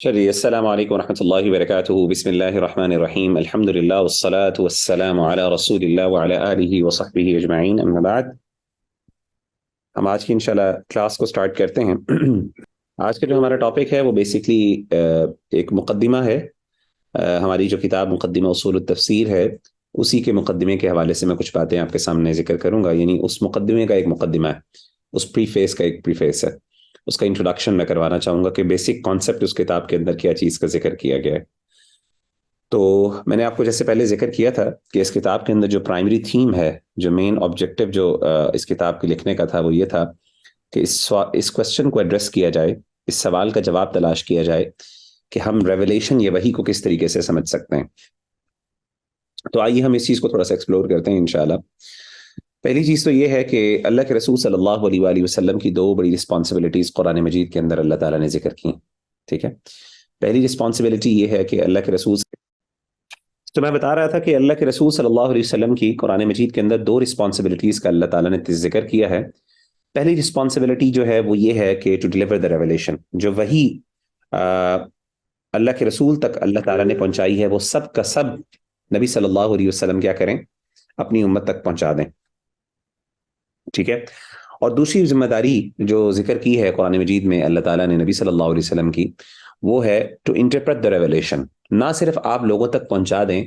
چلیے السلام علیکم ورحمۃ اللہ وبرکاتہ بسم اللہ الرحمن الرحیم الحمد للہ والصلاة والسلام علی رسول اللہ وعلی آلہ وصحبہ اجمعین اما بعد۔ ہم آج کی انشاءاللہ کلاس کو سٹارٹ کرتے ہیں۔ آج کا جو ہمارا ٹاپک ہے وہ بیسکلی ایک مقدمہ ہے۔ ہماری جو کتاب مقدمہ اصول التفسیر ہے اسی کے مقدمے کے حوالے سے میں کچھ باتیں آپ کے سامنے ذکر کروں گا، یعنی اس مقدمے کا ایک مقدمہ ہے، اس پریفیس کا ایک پریفیس ہے، اس کا انٹروڈکشن میں کروانا چاہوں گا کہ بیسک کانسیپٹ اس کتاب کے اندر کیا چیز کا ذکر کیا گیا ہے۔ تو میں نے آپ کو جیسے پہلے ذکر کیا تھا کہ اس کتاب کے اندر جو پرائمری تھیم ہے، جو مین آبجیکٹو جو اس کتاب کے لکھنے کا تھا وہ یہ تھا کہ اس کوشچن کو ایڈریس کیا جائے، اس سوال کا جواب تلاش کیا جائے کہ ہم ریویلیشن یا وحی کو کس طریقے سے سمجھ سکتے ہیں۔ تو آئیے ہم اس چیز کو تھوڑا سا ایکسپلور کرتے ہیں انشاءاللہ۔ پہلی چیز تو یہ ہے کہ اللہ کے رسول صلی اللہ علیہ وآلہ وسلم کی دو بڑی رسپانسبلٹیز قرآن مجید کے اندر اللہ تعالیٰ نے ذکر کی، ٹھیک ہے۔ پہلی رسپانسبلٹی یہ ہے کہ اللہ کے رسول، تو میں بتا رہا تھا کہ اللہ کے رسول صلی اللہ علیہ وسلم کی قرآن مجید کے اندر دو رسپانسبلٹیز کا اللہ تعالیٰ نے ذکر کیا ہے۔ پہلی رسپانسبلٹی جو ہے وہ یہ ہے کہ ٹو ڈیلیور دا ریویلیشن، جو وحی اللہ کے رسول تک اللہ تعالیٰ نے پہنچائی ہے وہ سب کا سب نبی صلی اللہ علیہ وسلم کیا کریں، اپنی امت تک پہنچا دیں، ٹھیک ہے۔ اور دوسری ذمہ داری جو ذکر کی ہے قرآن مجید میں اللہ تعالیٰ نے نبی صلی اللہ علیہ وسلم کی، وہ ہے ٹو انٹرپریٹ دا ریویلیشن، نہ صرف آپ لوگوں تک پہنچا دیں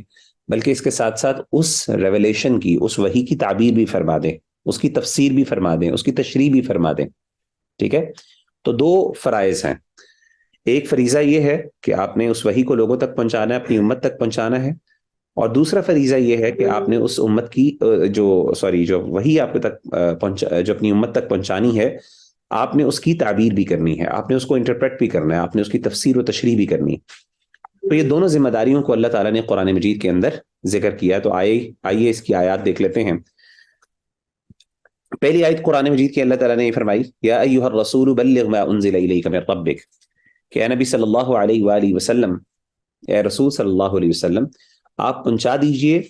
بلکہ اس کے ساتھ ساتھ اس ریویلیشن کی، اس وحی کی تعبیر بھی فرما دیں، اس کی تفسیر بھی فرما دیں، اس کی تشریح بھی فرما دیں، ٹھیک ہے۔ تو دو فرائض ہیں، ایک فریضہ یہ ہے کہ آپ نے اس وحی کو لوگوں تک پہنچانا ہے، اپنی امت تک پہنچانا ہے، اور دوسرا فریضہ یہ ہے کہ آپ نے اس امت کی جو وحی آپ تک جو اپنی امت تک پہنچانی ہے، آپ نے اس کی تعبیر بھی کرنی ہے، آپ نے اس کو انٹرپریٹ بھی کرنا ہے، آپ نے اس کی تفسیر و تشریح بھی کرنی ہے۔ تو یہ دونوں ذمہ داریوں کو اللہ تعالیٰ نے قرآن مجید کے اندر ذکر کیا۔ تو آئیے اس کی آیات دیکھ لیتے ہیں۔ پہلی آیت قرآن مجید کی اللہ تعالیٰ نے یہ فرمائی، یا ایھا الرسول بلغ ما انزل الیک من ربک، کہ اے نبی صلی اللہ علیہ وآلہ وسلم، اے رسول صلی اللہ علیہ وسلم، آپ پہنچا دیجئے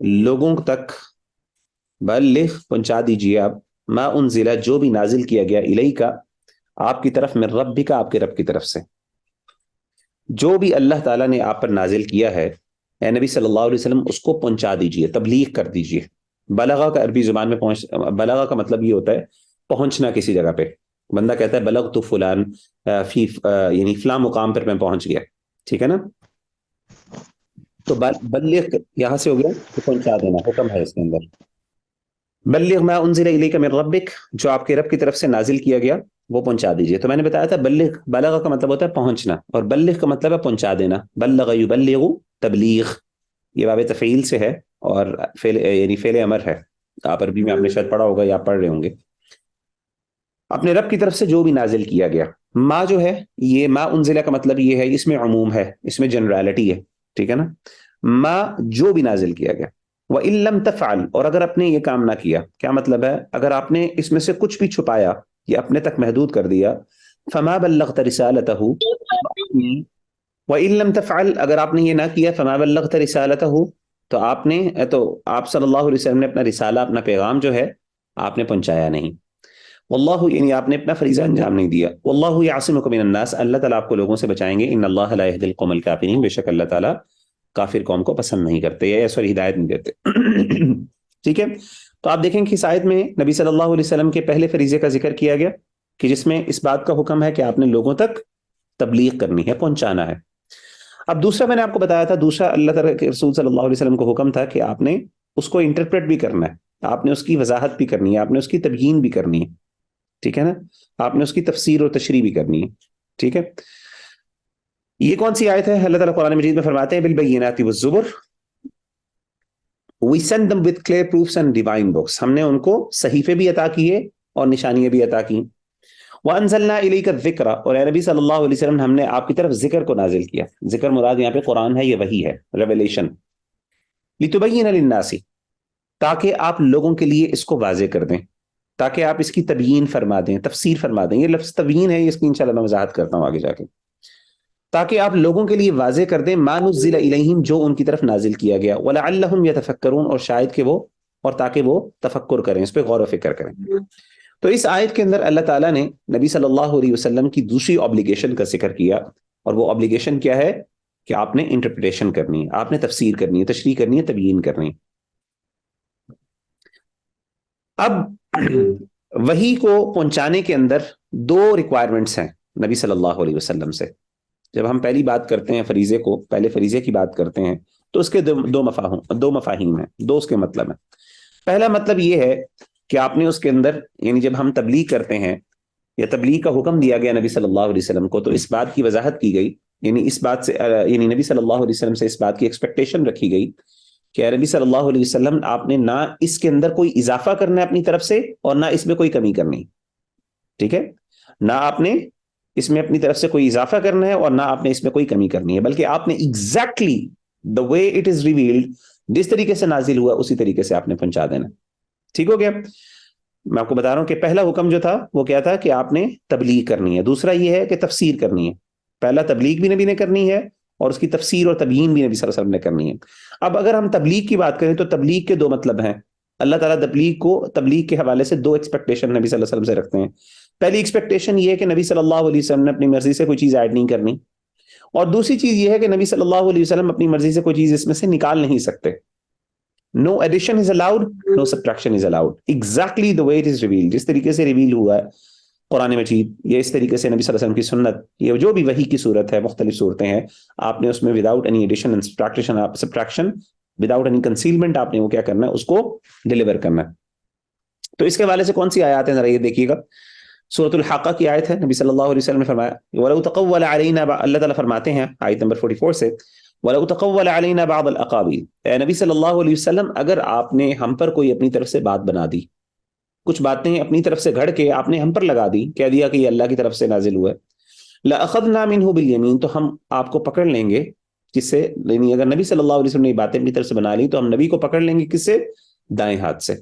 لوگوں تک، بلغ پہنچا دیجئے آپ، ما انزل جو بھی نازل کیا گیا، الیک آپ کی طرف، من ربک آپ کے رب کی طرف سے، جو بھی اللہ تعالیٰ نے آپ پر نازل کیا ہے اے نبی صلی اللہ علیہ وسلم اس کو پہنچا دیجئے، تبلیغ کر دیجئے۔ بلغہ کا عربی زبان میں بلغہ کا مطلب یہ ہوتا ہے پہنچنا کسی جگہ پہ۔ بندہ کہتا ہے بلغت فلان فی یعنی فلاں مقام پر میں پہنچ گیا، ٹھیک ہے نا۔ تو بلغ یہاں سے ہو گیا تو پہنچا دینا، حکم ہے اس کے اندر۔ بلغ ما انزل الیک من ربک، جو آپ کے رب کی طرف سے نازل کیا گیا وہ پہنچا دیجئے۔ تو میں نے بتایا تھا بلغ کا مطلب ہوتا ہے پہنچنا، اور بلغ کا مطلب ہے پہنچا دینا۔ بلغ یبلغ تبلیغ، یہ باب تفعیل سے ہے اور یعنی فعل امر ہے، آپ عربی میں آپ نے شاید پڑھا ہوگا یا آپ پڑھ رہے ہوں گے۔ اپنے رب کی طرف سے جو بھی نازل کیا گیا، ما جو ہے یہ ما انزلہ کا مطلب یہ ہے، اس میں عموم ہے، اس میں جنرالٹی ہے، ٹھیک ہے نا۔ ما جو بھی نازل کیا گیا، وَإِن لَمْ تَفْعَلْ، اور اگر آپ نے یہ کام نہ کیا، کیا مطلب ہے، اگر آپ نے اس میں سے کچھ بھی چھپایا یا اپنے تک محدود کر دیا، فَمَا بَلَّغْتَ رِسَالَتَهُ، وَإِن لَمْ تَفْعَلْ اگر آپ نے یہ نہ کیا، فَمَا بَلَّغْتَ رِسَالَتَهُ تو آپ صلی اللہ علیہ وسلم نے اپنا رسالہ، اپنا پیغام جو ہے آپ نے پہنچایا نہیں۔ واللہ یعنی آپ نے اپنا فریضہ انجام نہیں دیا۔ واللہ یعصمک من الناس، اللہ تعالیٰ آپ کو لوگوں سے بچائیں گے۔ ان اللہ لا یہدی القوم الکافرین، بے شک اللہ تعالیٰ کافر قوم کو پسند نہیں کرتے یا سوری ہدایت نہیں دیتے، ٹھیک ہے۔ تو آپ دیکھیں کہ اس آیت میں نبی صلی اللہ علیہ وسلم کے پہلے فریضے کا ذکر کیا گیا کہ جس میں اس بات کا حکم ہے کہ آپ نے لوگوں تک تبلیغ کرنی ہے، پہنچانا ہے۔ اب دوسرا میں نے آپ کو بتایا تھا، دوسرا اللہ تعالیٰ کے رسول صلی اللہ علیہ وسلم کو حکم تھا کہ آپ نے اس کو انٹرپریٹ بھی کرنا ہے، آپ نے اس کی وضاحت بھی کرنی ہے، آپ نے اس کی تبیین بھی کرنی ہے، ٹھیک ہے نا، آپ نے اس کی تفسیر اور تشریح بھی کرنی ہے، ٹھیک ہے۔ یہ کون سی آیت ہے؟ اللہ تعالیٰ قرآن مجید میں فرماتے ہیں بالبینات والزبر، we send them with clear proofs and divine books، ہم نے ان کو صحیفے بھی عطا کیے اور نشانیاں بھی عطا کی۔ وَأَنزَلْنَا إِلَيْكَ الذِّكْرَ، اور اے نبی صلی اللہ علیہ وسلم ہم نے آپ کی طرف ذکر کو نازل کیا۔ ذکر مراد یہاں پہ قرآن ہے، یہ وحی ہے، ریویلیشن۔ لِتُبَيِّنَ لِلنَّاسِ، تاکہ آپ لوگوں کے لیے اس کو واضح کر دیں، تاکہ آپ اس کی تبیین فرما دیں، تفسیر فرما دیں۔ یہ لفظ تبیین ہے، اس کی انشاءاللہ میں وضاحت کرتا ہوں آگے جا کے۔ تاکہ آپ لوگوں کے لیے واضح کر دیں ما نزل الیہم، جو ان کی طرف نازل کیا گیا، ولعلہم یتفکرون، اور شاید کہ وہ، اور تاکہ وہ تفکر کریں، اس پہ غور و فکر کریں۔ تو اس آیت کے اندر اللہ تعالیٰ نے نبی صلی اللہ علیہ وسلم کی دوسری obligation کا ذکر کیا اور وہ obligation کیا ہے کہ آپ نے انٹرپریٹیشن کرنی ہے، آپ نے تفسیر کرنی ہے، تشریح کرنی ہے، تبیین کرنی ہے۔ اب وحی کو پہنچانے کے اندر دو ریکوائرمنٹس ہیں نبی صلی اللہ علیہ وسلم سے۔ جب ہم پہلی بات کرتے ہیں فریضے کو، پہلے فریضے کی بات کرتے ہیں، تو اس کے دو مفاہیم ہیں، دو اس کے مطلب ہیں۔ پہلا مطلب یہ ہے کہ آپ نے اس کے اندر، یعنی جب ہم تبلیغ کرتے ہیں یا تبلیغ کا حکم دیا گیا نبی صلی اللہ علیہ وسلم کو، تو اس بات کی وضاحت کی گئی، یعنی اس بات سے، یعنی نبی صلی اللہ علیہ وسلم سے اس بات کی ایکسپیکٹیشن رکھی گئی کہ نبی صلی اللہ علیہ وسلم آپ نے نہ اس کے اندر کوئی اضافہ کرنا ہے اپنی طرف سے، اور نہ اس میں کوئی کمی کرنی، ٹھیک ہے؟ نہ آپ نے اس میں اپنی طرف سے کوئی اضافہ کرنا ہے اور نہ آپ نے اس میں کوئی کمی کرنی ہے، بلکہ آپ نے exactly the way it is revealed, جس طریقے سے نازل ہوا اسی طریقے سے آپ نے پہنچا دینا۔ ٹھیک ہو گیا؟ میں آپ کو بتا رہا ہوں کہ پہلا حکم جو تھا وہ کیا تھا کہ آپ نے تبلیغ کرنی ہے، دوسرا یہ ہے کہ تفسیر کرنی ہے۔ پہلا تبلیغ بھی نبی نے کرنی ہے اور اس کی تفسیر اور تبیین بھی نبی صلی اللہ علیہ وسلم نے کرنی ہے۔ اب اگر ہم تبلیغ کی بات کریں تو تبلیغ کے دو مطلب ہیں۔ اللہ تعالیٰ تبلیغ کے حوالے سے دو ایکسپیکٹیشن نبی صلی اللہ علیہ وسلم سے رکھتے ہیں۔ پہلی ایکسپیکٹیشن یہ ہے کہ نبی صلی اللہ علیہ وسلم نے اپنی مرضی سے کوئی چیز ایڈ نہیں کرنی، اور دوسری چیز یہ ہے کہ نبی صلی اللہ علیہ وسلم اپنی مرضی سے کوئی چیز اس میں سے نکال نہیں سکتے۔ No addition is allowed, no subtraction is allowed. Exactly the way it is revealed. جس طریقے سے ریویل ہوا ہے قرآن مجید، یہ اس طریقے سے نبی صلی اللہ علیہ وسلم کی سنت، یہ جو بھی وحی کی صورت ہے، مختلف صورتیں ہیں، آپ نے اس میں without any addition and subtraction, without any concealment، آپ نے وہ کیا کرنا ہے، اس کو ڈیلیور کرنا ہے۔ تو اس کے حوالے سے کون سی آیات ہیں، ذرا یہ دیکھیے گا۔ سورۃ الحاقہ کی آیت ہے، نبی صلی اللہ علیہ وسلم نے فرمایا، وَلَوْ تَقَوَّلَ عَلَيْنَا، اللہ تعالیٰ فرماتے ہیں آیت نمبر 44 سے، وَلَوْ تَقَوَّلَ عَلَيْنَا بَعْضَ الْأَقَاوِيلِ، اے نبی صلی اللہ علیہ وسلم اگر آپ نے ہم پر کوئی اپنی طرف سے بات بنا دی، کچھ باتیں اپنی طرف سے گھڑ کے آپ نے ہم پر لگا دی، کہہ دیا کہ یہ اللہ کی طرف سے نازل ہوا ہے، لَأَخَذْنَا مِنْهُ بِالْيَمِينِ، تو ہم آپ کو پکڑ لیں گے، کس سے؟ یعنی اگر نبی صلی اللہ علیہ وسلم نے یہ باتیں اپنی طرف سے بنا لی تو ہم نبی کو پکڑ لیں گے، کس سے؟ دائیں ہاتھ سے۔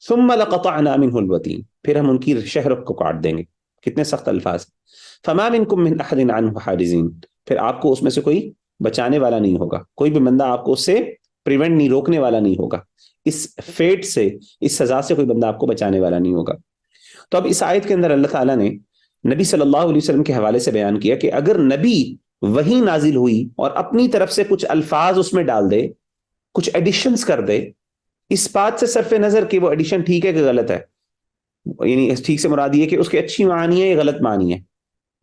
ثُمَّ لَقَطَعْنَا مِنْهُ الْوَتِينَ، پھر ہم ان کی شہرک کو کاٹ دیں گے۔ کتنے سخت الفاظ! فَمَا مِنْكُمْ مِنْ أَحَدٍ عَنْهُ حَاجِزِينَ، پھر آپ کو اس میں سے کوئی بچانے والا نہیں ہوگا، کوئی بھی بندہ آپ کو اس سے پریونٹ نہیں، روکنے والا نہیں ہوگا، اس فیٹ سے، اس سزا سے کوئی بندہ آپ کو بچانے والا نہیں ہوگا۔ تو اب اس آیت کے اندر اللہ تعالیٰ نے نبی صلی اللہ علیہ وسلم کے حوالے سے بیان کیا کہ اگر نبی وہی نازل ہوئی اور اپنی طرف سے کچھ الفاظ اس میں ڈال دے، کچھ ایڈیشنز کر دے، اس بات سے صرف نظر کہ وہ ایڈیشن ٹھیک ہے کہ غلط ہے، یعنی ٹھیک سے مراد یہ کہ اس کے اچھی معنی ہے یا غلط معنی ہے،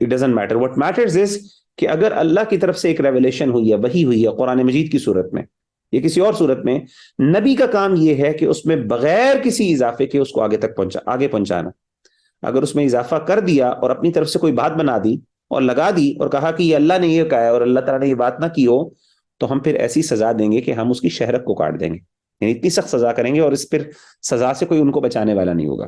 it doesn't matter, what matters is کہ اگر اللہ کی طرف سے ایک ریویلیشن ہوئی ہے، وحی ہوئی ہے قرآن مجید کی صورت میں یا کسی اور صورت میں، نبی کا کام یہ ہے کہ اس میں بغیر کسی اضافے کے اس کو آگے پہنچانا۔ اگر اس میں اضافہ کر دیا اور اپنی طرف سے کوئی بات بنا دی اور لگا دی اور کہا کہ یہ اللہ نے یہ کہا ہے اور اللہ تعالیٰ نے یہ بات نہ کی ہو، تو ہم پھر ایسی سزا دیں گے کہ ہم اس کی شہرت کو کاٹ دیں گے، یعنی اتنی سخت سزا کریں گے اور اس پھر سزا سے کوئی ان کو بچانے والا نہیں ہوگا۔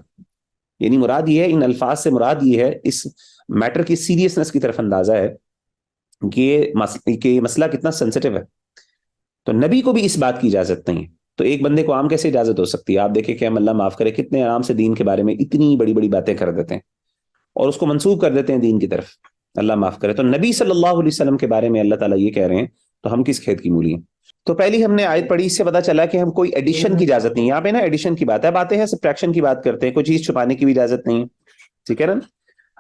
یعنی مراد یہ ہے، ان الفاظ سے مراد یہ ہے، اس میٹر کی سیریسنس کی طرف اندازہ ہے کہ یہ مسئلہ کتنا سینسٹیو ہے۔ تو نبی کو بھی اس بات کی اجازت نہیں ہے، تو ایک بندے کو عام کیسے اجازت ہو سکتی ہے؟ آپ دیکھیں کہ ہم، اللہ معاف کرے، کتنے آرام سے دین کے بارے میں اتنی بڑی بڑی باتیں کر دیتے ہیں اور اس کو منسوب کر دیتے ہیں دین کی طرف، اللہ معاف کرے۔ تو نبی صلی اللہ علیہ وسلم کے بارے میں اللہ تعالیٰ یہ کہہ رہے ہیں تو ہم کس کھیت کی مولی ہیں؟ تو پہلی ہم نے آیت پڑھی، اس سے پتا چلا کہ ہم کوئی ایڈیشن کی اجازت نہیں، یہاں پہ نا ایڈیشن کی بات ہے، باتیں ہیں سبٹریکشن کی بات کرتے ہیں، کوئی چیز چھپانے کی بھی اجازت نہیں ہے، ٹھیک ہے نا؟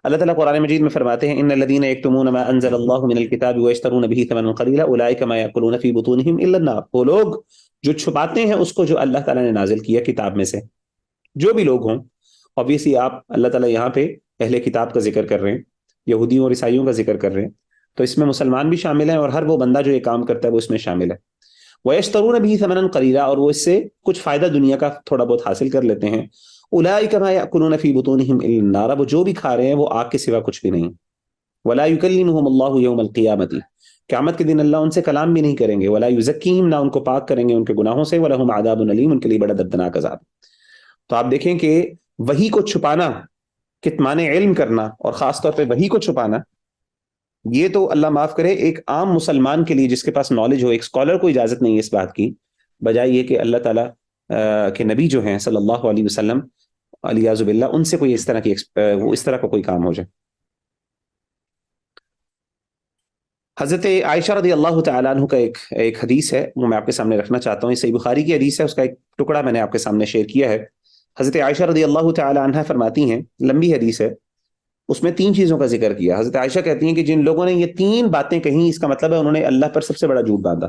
اللہ تعالیٰ قرآن مجید میں فرماتے ہیں، ان الذین یکتمون ما انزل اللہ من الکتاب ویشترون به ثمنا قلیلا اولئک ما یاکلون فی بطونہم الا النار، وہ لوگ جو چھپاتے ہیں اس کو جو اللہ تعالیٰ نے نازل کیا کتاب میں سے، جو بھی لوگ ہوں، obviously آپ، اللہ تعالیٰ یہاں پہ اہل کتاب کا ذکر کر رہے ہیں، یہودیوں اور عیسائیوں کا ذکر کر رہے ہیں، تو اس میں مسلمان بھی شامل ہیں اور ہر وہ بندہ جو یہ کام کرتا ہے وہ اس میں شامل ہے۔ وَيَشْتَرُونَ بِهِ ثَمَنًا قَلِيلًا، اور وہ اس سے کچھ فائدہ دنیا کا تھوڑا بہت حاصل کر لیتے ہیں۔ أُولَٰئِكَ مَا يَأْكُلُونَ فِي بُطُونِهِمْ إِلَّا النَّارَ، وہ جو بھی کھا رہے ہیں وہ آگ کے سوا کچھ بھی نہیں۔ وَلَا يُكَلِّمُهُمُ اللَّهُ يَوْمَ الْقِيَامَةِ، قیامت کے دن اللہ ان سے کلام بھی نہیں کریں گے۔ وَلَا يُزَكِّيهِمْ، نہ ان کو پاک کریں گے ان کے گناہوں سے۔ وَلَهُمْ عَذَابٌ أَلِيمٌ، ان کے لیے بڑا دردناک عذاب۔ تو آپ دیکھیں کہ وحی کو چھپانا، کتمان علم کرنا، اور خاص طور پہ وحی کو چھپانا، یہ تو اللہ معاف کرے ایک عام مسلمان کے لیے جس کے پاس نالج ہو، ایک اسکالر کو اجازت نہیں ہے اس بات کی، بجائے یہ کہ اللہ تعالیٰ کے نبی جو ہیں صلی اللہ علیہ وسلم، علیہ باللہ، ان سے کوئی اس طرح کی وہ اس طرح کا کوئی کام ہو جائے۔ حضرت عائشہ رضی اللہ تعالیٰ عنہ کا ایک حدیث ہے، وہ میں آپ کے سامنے رکھنا چاہتا ہوں، یہ صحیح بخاری کی حدیث ہے، اس کا ایک ٹکڑا میں نے آپ کے سامنے شیئر کیا ہے۔ حضرت عائشہ رضی اللہ تعالیٰ عنہ فرماتی ہیں، لمبی حدیث ہے، اس میں 3 چیزوں کا ذکر کیا. حضرت عائشہ کہتی ہیں کہ جن لوگوں نے یہ 3 باتیں کہیں، اس کا مطلب ہے انہوں نے اللہ پر سب سے بڑا جھوٹ باندھا.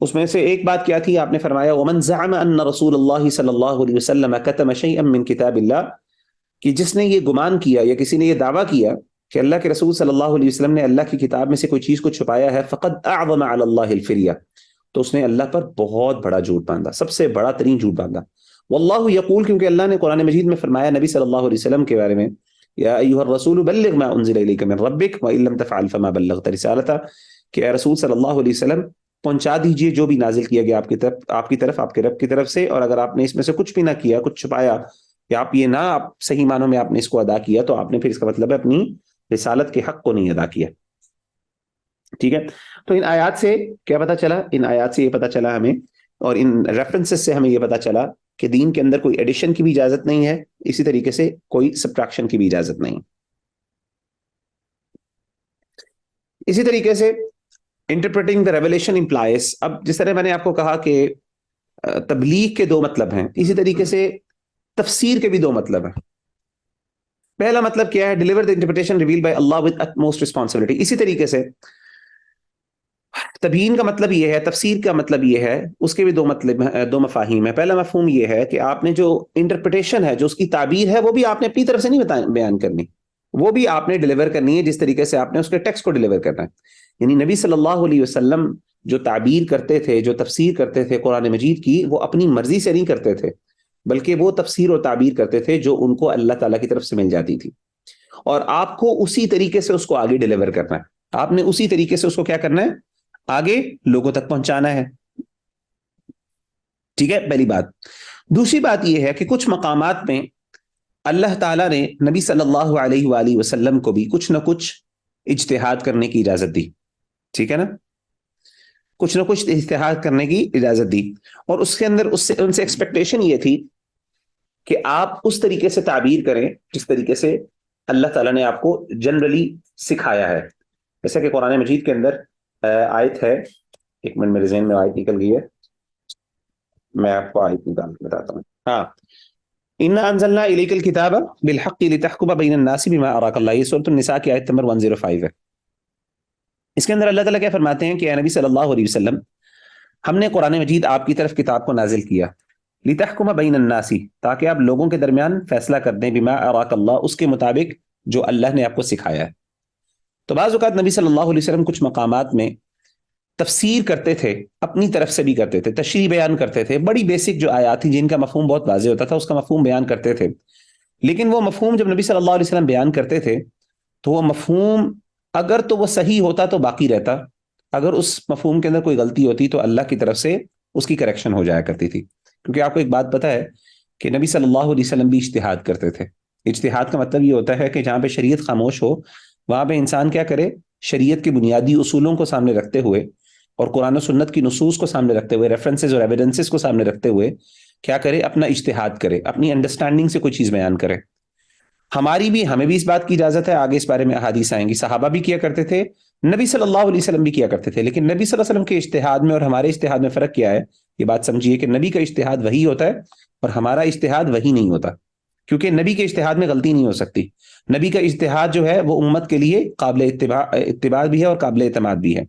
اس میں سے ایک بات کیا تھی؟ آپ نے فرمایا ومن زعم ان رسول اللہ صلی اللہ علیہ وسلم کتم شیئا من کتاب اللہ، کہ جس نے یہ گمان کیا یا کسی نے یہ دعویٰ کیا کہ اللہ کے رسول صلی اللہ علیہ وسلم نے اللہ کی کتاب میں سے کوئی چیز کو چھپایا ہے، فقد اعظم علی اللہ الفریہ، تو اس نے اللہ پر بہت بڑا جھوٹ باندھا، سب سے بڑا ترین جھوٹ باندھا. واللہ یقول، کیونکہ اللہ نے قرآن مجید میں فرمایا نبی صلی اللہ علیہ وسلم کے بارے میں، یا ایھا الرسول بلغ ما انزل الیک من ربک وان لم تفعل فما بلغت رسالتہ، کہ اے رسول صلی اللہ علیہ وسلم پہنچا دیجئے جو بھی نازل کیا گیا آپ کی طرف آپ کے رب کی طرف سے، اور اگر آپ نے اس میں سے کچھ بھی نہ کیا، کچھ چھپایا، یا آپ یہ نہ آپ صحیح معنوں میں آپ نے اس کو ادا کیا، تو آپ نے پھر اس کا مطلب ہے اپنی رسالت کے حق کو نہیں ادا کیا. ٹھیک ہے. تو ان آیات سے کیا پتا چلا؟ ان آیات سے یہ پتا چلا ہمیں، اور ان ریفرنسز سے ہمیں یہ پتا چلا کہ دین کے اندر کوئی ایڈیشن کی بھی اجازت نہیں ہے، اسی طریقے سے کوئی سبٹریکشن کی بھی اجازت نہیں. اسی طریقے سے انٹرپریٹنگ دا ریویلیشن امپلائز، اب جس طرح میں نے آپ کو کہا کہ تبلیغ کے 2 مطلب ہیں، اسی طریقے سے تفسیر کے بھی 2 مطلب ہیں. پہلا مطلب کیا ہے؟ Deliver the interpretation revealed by Allah with utmost responsibility. اسی طریقے سے تبیین کا مطلب یہ ہے، تفسیر کا مطلب یہ ہے، اس کے بھی 2 مطلب 2 مفاہیم ہیں. پہلا مفہوم یہ ہے کہ آپ نے جو انٹرپریٹیشن ہے، جو اس کی تعبیر ہے، وہ بھی آپ نے اپنی طرف سے نہیں بیان کرنی، وہ بھی آپ نے ڈیلیور کرنی ہے جس طریقے سے آپ نے اس کے ٹیکسٹ کو ڈیلیور کرنا ہے. یعنی نبی صلی اللہ علیہ وسلم جو تعبیر کرتے تھے، جو تفسیر کرتے تھے قرآن مجید کی، وہ اپنی مرضی سے نہیں کرتے تھے، بلکہ وہ تفسیر اور تعبیر کرتے تھے جو ان کو اللہ تعالیٰ کی طرف سے مل جاتی تھی، اور آپ کو اسی طریقے سے اس کو آگے ڈیلیور کرنا ہے. آپ نے اسی طریقے سے اس کو کیا کرنا ہے؟ آگے لوگوں تک پہنچانا ہے. ٹھیک ہے، پہلی بات. دوسری بات یہ ہے کہ کچھ مقامات میں اللہ تعالیٰ نے نبی صلی اللہ علیہ وآلہ وسلم کو بھی کچھ نہ کچھ اجتہاد کرنے کی اجازت دی. ٹھیک ہے نا، کچھ نہ کچھ اجتہاد کرنے کی اجازت دی، اور اس کے اندر ان سے ایکسپیکٹیشن یہ تھی کہ آپ اس طریقے سے تعبیر کریں جس طریقے سے اللہ تعالیٰ نے آپ کو جنرلی سکھایا ہے. جیسا کہ قرآن مجید کے اندر آیت ہے، ایک منٹ میرے ذہن میں آیت نکل گئی ہے، میں آپ کو آیت نکال کے بتاتا ہوں. ہاں، اِنَّا أَنزَلْنَا إِلَيْكَ الْكِتَابَ بِالْحَقِّ لِتَحْكُمَ بَيْنَ النَّاسِ بِمَا أَرَاكَ اللَّهُ. یہ سورۃ النساء کی آیت نمبر 105 ہے. اس کے اندر اللہ تعالیٰ کیا فرماتے ہیں کہ اے نبی صلی اللہ علیہ وسلم، ہم نے قرآن مجید آپ کی طرف کتاب کو نازل کیا، لِتَحْكُمَ بَيْنَ النَّاسِ، تاکہ آپ لوگوں کے درمیان فیصلہ کر دیں، بِمَا أَرَاكَ اللَّهُ، اس کے مطابق جو اللہ نے آپ کو سکھایا ہے. تو بعض اوقات نبی صلی اللہ علیہ وسلم کچھ مقامات میں تفسیر کرتے تھے، اپنی طرف سے بھی کرتے تھے، تشریح بیان کرتے تھے، بڑی بیسک جو آیات تھی جن کا مفہوم بہت واضح ہوتا تھا، اس کا مفہوم بیان کرتے تھے. لیکن وہ مفہوم جب نبی صلی اللہ علیہ وسلم بیان کرتے تھے تو وہ مفہوم اگر تو وہ صحیح ہوتا تو باقی رہتا، اگر اس مفہوم کے اندر کوئی غلطی ہوتی تو اللہ کی طرف سے اس کی کریکشن ہو جایا کرتی تھی. کیونکہ آپ کو ایک بات پتہ ہے کہ نبی صلی اللہ علیہ وسلم بھی اجتہاد کرتے تھے. اجتہاد کا مطلب یہ ہوتا ہے کہ جہاں پہ شریعت خاموش ہو وہاں پہ انسان کیا کرے؟ شریعت کے بنیادی اصولوں کو سامنے رکھتے ہوئے اور قرآن و سنت کی نصوص کو سامنے رکھتے ہوئے، ریفرنسز اور ایویڈنسز کو سامنے رکھتے ہوئے کیا کرے؟ اپنا اجتہاد کرے، اپنی انڈرسٹینڈنگ سے کوئی چیز بیان کرے. ہمیں بھی اس بات کی اجازت ہے، آگے اس بارے میں احادیث آئیں گی. صحابہ بھی کیا کرتے تھے، نبی صلی اللہ علیہ وسلم بھی کیا کرتے تھے. لیکن نبی صلی اللہ علیہ وسلم کے اجتہاد میں اور ہمارے اجتہاد میں فرق کیا ہے؟ یہ بات سمجھیے کہ نبی کا اجتہاد وہی ہوتا ہے اور ہمارا اجتہاد وہی نہیں ہوتا، کیونکہ نبی کے اجتہاد میں غلطی نہیں ہو سکتی. نبی کا اجتہاد جو ہے وہ امت کے لیے قابل اتباع بھی ہے اور قابل اعتماد بھی ہے.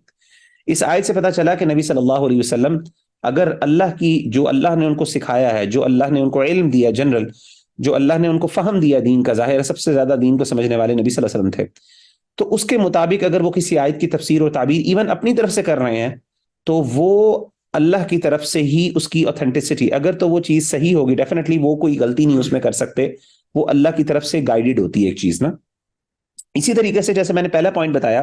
اس آیت سے پتہ چلا کہ نبی صلی اللہ علیہ وسلم اگر جو اللہ نے ان کو سکھایا ہے، جو اللہ نے ان کو علم دیا جنرل، جو اللہ نے ان کو فہم دیا دین کا، ظاہر سب سے زیادہ دین کو سمجھنے والے نبی صلی اللہ علیہ وسلم تھے، تو اس کے مطابق اگر وہ کسی آیت کی تفسیر اور تعبیر ایون اپنی طرف سے کر رہے ہیں تو وہ اللہ کی طرف سے ہی اس کی اوتھینٹسٹی، اگر تو وہ چیز صحیح ہوگی، ڈیفینیٹلی وہ کوئی غلطی نہیں اس میں کر سکتے، وہ اللہ کی طرف سے گائیڈڈ ہوتی ہے ایک چیز نا. اسی طریقے سے جیسے میں نے پہلا پوائنٹ بتایا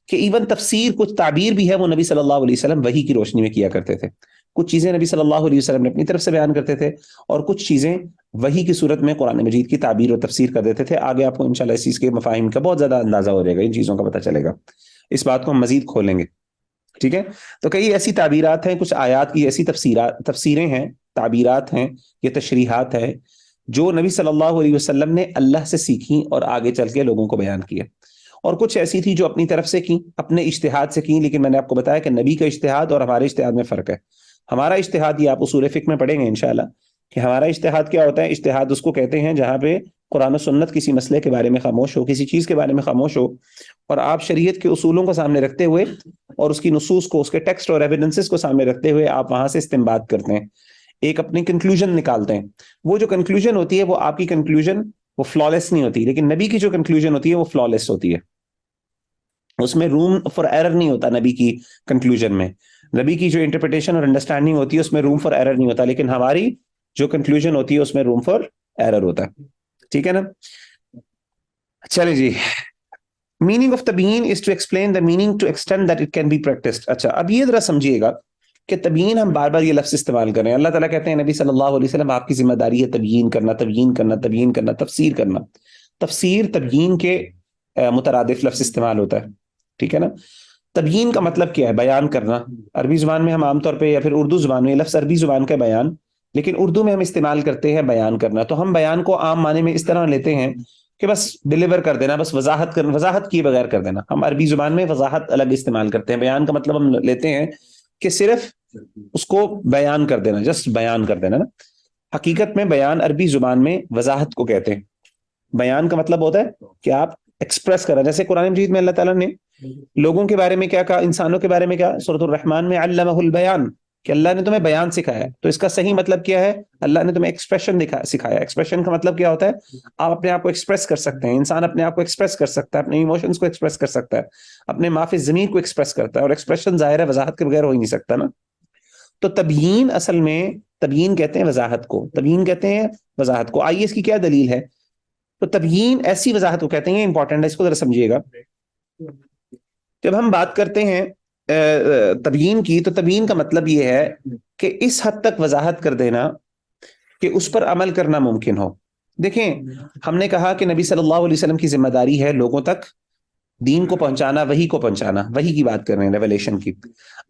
کہ ایون تفسیر، کچھ تعبیر بھی ہے وہ نبی صلی اللہ علیہ وسلم وحی کی روشنی میں کیا کرتے تھے. کچھ چیزیں نبی صلی اللہ علیہ وسلم نے اپنی طرف سے بیان کرتے تھے اور کچھ چیزیں وحی کی صورت میں قرآن مجید کی تعبیر اور تفسیر کر دیتے تھے. آگے آپ کو انشاءاللہ اس چیز کے مفاہیم کا بہت زیادہ اندازہ ہو جائے گا، ان چیزوں کا پتہ چلے گا، اس بات کو ہم مزید کھولیں گے. ٹھیک ہے، تو کئی ایسی تعبیرات ہیں، کچھ آیات کی ایسی تفسیریں ہیں، تعبیرات ہیں، یہ تشریحات ہیں جو نبی صلی اللہ علیہ وسلم نے اللہ سے سیکھیں اور آگے چل کے لوگوں کو بیان کیا. اور کچھ ایسی تھی جو اپنی طرف سے کی، اپنے اجتہاد سے کی. لیکن میں نے آپ کو بتایا کہ نبی کا اجتہاد اور ہمارے اجتہاد میں فرق ہے. ہمارا اجتہاد، یہ آپ اصول فقہ میں پڑھیں گے انشاءاللہ کہ ہمارا اجتہاد کیا ہوتا ہے. اجتہاد اس کو کہتے ہیں جہاں پہ قرآن و سنت کسی مسئلے کے بارے میں خاموش ہو، کسی چیز کے بارے میں خاموش ہو، اور آپ شریعت کے اصولوں کو سامنے رکھتے ہوئے اور اس کی نصوص کو، اس کے ٹیکسٹ اور ایویڈنسز کو سامنے رکھتے ہوئے آپ وہاں سے استنباط کرتے ہیں، ایک اپنی کنکلوژن نکالتے ہیں. وہ جو کنکلوژن ہوتی ہے وہ آپ کی کنکلوژن وہ فلالیس نہیں ہوتی، لیکن نبی کی جو کنکلوژن ہوتی ہے وہ فلالیس ہوتی ہے. اس میں روم فار ایرر نہیں ہوتا نبی کی کنکلوژن میں. نبی کی جو انٹرپریٹیشن اور انڈرسٹینڈنگ ہوتی ہے اس میں روم فار ایرر نہیں ہوتا، لیکن ہماری جو کنکلوژن ہوتی ہے اس میں روم فار ایرر ہوتا ہے. ٹھیک ہے نا؟ چلیں جی. میننگ آف تبیین is to explain the meaning to extend that it can be practised. اچھا، اب یہ ذرا سمجھیے گا کہ تبیین، ہم بار بار یہ لفظ استعمال کر رہے ہیں. اللہ تعالیٰ کہتے ہیں نبی صلی اللہ علیہ وسلم آپ کی ذمہ داری ہے تبیین کرنا، تبیین کرنا، تبیین کرنا، تفسیر کرنا. تفسیر تبیین کے مترادف لفظ استعمال ہوتا ہے. ٹھیک ہے نا؟ تبیین کا مطلب کیا ہے؟ بیان کرنا. عربی زبان میں ہم عام طور پہ، یا پھر اردو زبان میں، یہ لفظ عربی زبان کا بیان، لیکن اردو میں ہم استعمال کرتے ہیں بیان کرنا. تو ہم بیان کو عام معنی میں اس طرح لیتے ہیں کہ بس ڈیلیور کر دینا، بس وضاحت کرنا، وضاحت کیے بغیر کر دینا. ہم عربی زبان میں وضاحت الگ استعمال کرتے ہیں. بیان کا مطلب ہم لیتے ہیں کہ صرف اس کو بیان کر دینا، جسٹ بیان کر دینا نا. حقیقت میں بیان عربی زبان میں وضاحت کو کہتے ہیں. بیان کا مطلب ہوتا ہے کہ آپ ایکسپریس کریں. جیسے قرآن مجید میں اللہ تعالیٰ نے لوگوں کے بارے میں کیا کہا، انسانوں کے بارے میں کیا؟ سورۃ الرحمن میں علمہ البیان، کہ اللہ نے تمہیں بیان سکھایا. تو اس کا صحیح مطلب کیا ہے؟ اللہ نے تمہیں ایکسپریشن سکھایا. ایکسپریشن کا مطلب کیا ہوتا ہے؟ آپ اپنے آپ کو ایکسپریس کر سکتے ہیں. انسان اپنے آپ کو ایکسپریس کر سکتا ہے، اپنے ایموشنز کو ایکسپریس کر سکتا ہے، اپنے ما فی الضمیر کو ایکسپریس کرتا ہے. اور ایکسپریشن ظاہر ہے وضاحت کے بغیر ہو ہی نہیں سکتا نا. تو تبیین، اصل میں تبیین کہتے ہیں وضاحت کو، تبیین کہتے ہیں وضاحت کو. آئیے اس کی کیا دلیل ہے. تو تبیین ایسی وضاحت کو کہتے ہیں، امپورٹنٹ ہے، اس کو ذرا سمجھیے گا. جب ہم بات کرتے ہیں تبیین کی، تو تبیین کا مطلب یہ ہے کہ اس حد تک وضاحت کر دینا کہ اس پر عمل کرنا ممکن ہو. دیکھیں، ہم نے کہا کہ نبی صلی اللہ علیہ وسلم کی ذمہ داری ہے لوگوں تک دین کو پہنچانا، وحی کو پہنچانا. وحی کی بات کر رہے ہیں، ریویلیشن کی.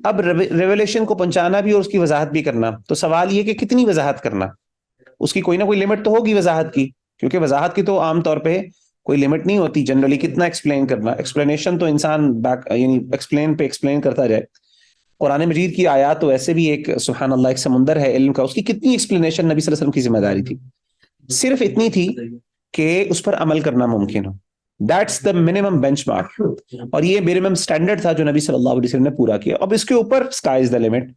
اب ریویلیشن کو پہنچانا بھی اور اس کی وضاحت بھی کرنا. تو سوال یہ کہ کتنی وضاحت کرنا. اس کی کوئی نہ کوئی لمٹ تو ہوگی وضاحت کی، کیونکہ وضاحت کی تو عام طور پہ کوئی لمٹ نہیں ہوتی. جنرلی کتنا ایکسپلین کرنا، ایکسپلینیشن تو انسان یعنی ایکسپلین پہ ایکسپلین کرتا جائے. قرآن مجید کی آیات تو ایسے بھی ایک سبحان اللہ ایک سمندر ہے علم کا. اس کی کتنی ایکسپلینیشن نبی صلی اللہ علیہ وسلم کی ذمہ داری تھی؟ صرف اتنی تھی کہ اس پر عمل کرنا ممکن ہو. That's the minimum benchmark, اور یہ منیمم سٹینڈرڈ تھا جو نبی صلی اللہ علیہ وسلم نے پورا کیا. اب اس کے اوپر اسکائی از دا لمٹ.